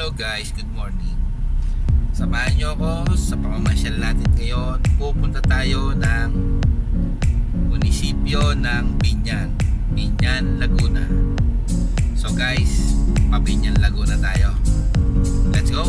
Hello guys, good morning. Samahan nyo ako sa pamamasyal natin ngayon. Pupunta tayo ng munisipyo ng Biñan, Biñan, Laguna. So guys, pa-Biñan, Laguna tayo. Let's go!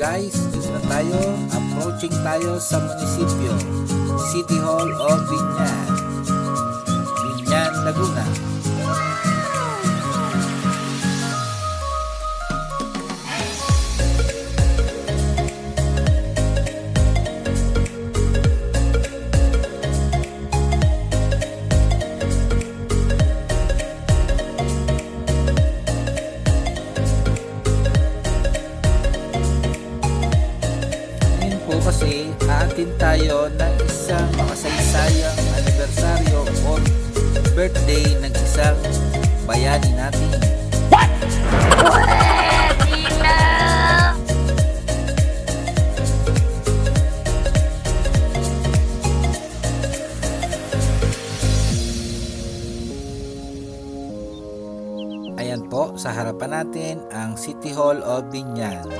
Guys, dito na tayo, approaching tayo sa munisipyo, City Hall of Biñan, Biñan, Laguna. isang makasaysayang anibersaryo o birthday ng isang bayani natin. Ayan po, sa harapan natin ang City Hall of Biñan.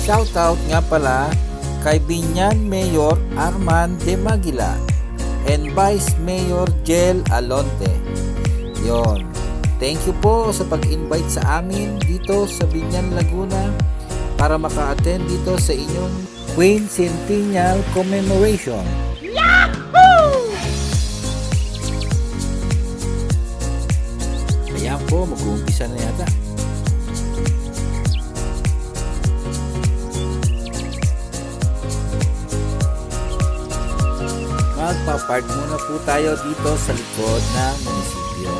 Shoutout nga pala kay Biñan Mayor Arman de Maguila and Vice Mayor Jel Alonte. Yon. Thank you po sa pag-invite sa amin dito sa Biñan, Laguna para maka-attend dito sa inyong Quincentennial Commemoration. Yahoo! Ayan po, mag-uumpisa na yata. Magpa-park muna po tayo dito sa likod ng munisipyo.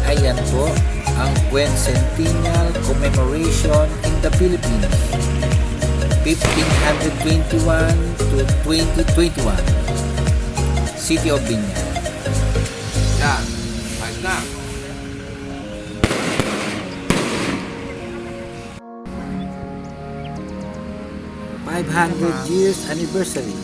Ayan po ang Quincentennial Commemoration in the Philippines 1521 to 2021 City of Biñan. Yan, ayos na. $500 years anniversary.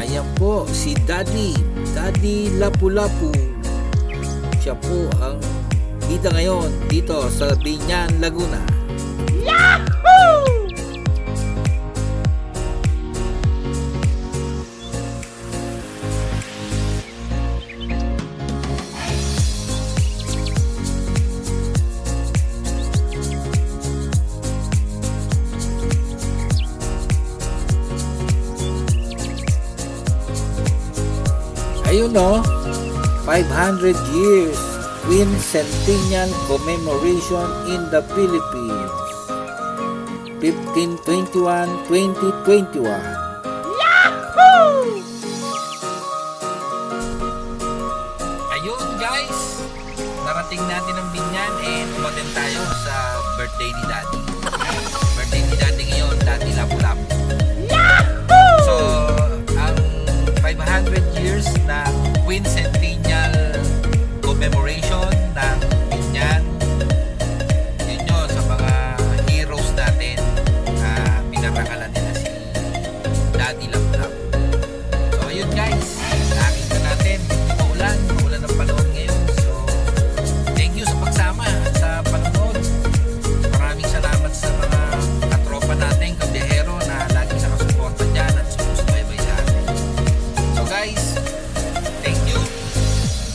Ayan po si Daddy Lapu-Lapu. Siya po ang bida ngayon dito sa Biñan, Laguna. Yahoo! Ayun no, 500 years Quincentennial Commemoration in the Philippines. 15/21/2021. Ayun guys, narating natin ang Biñan and umaten tayo sa birthday ni Daddy. Birthday ni Daddy ngayon, Daddy Lapu-Lapu. So, ang 500 years na quincentennial commemoration ng Biñan, yun yun sa mga heroes natin na pinarangalan nila si Daddy Lapu-Lapu. So, ayun guys, nakita natin, maulan ng panahon ngayon. So, thank you sa pagsama at sa panonood. Maraming salamat sa mga katropa natin, kabiyahero na laging nakasuporta dyan at sumusubaybay sa atin. So guys, thank you.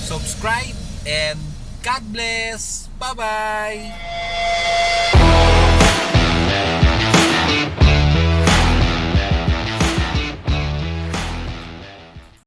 Subscribe and God bless. Bye-bye.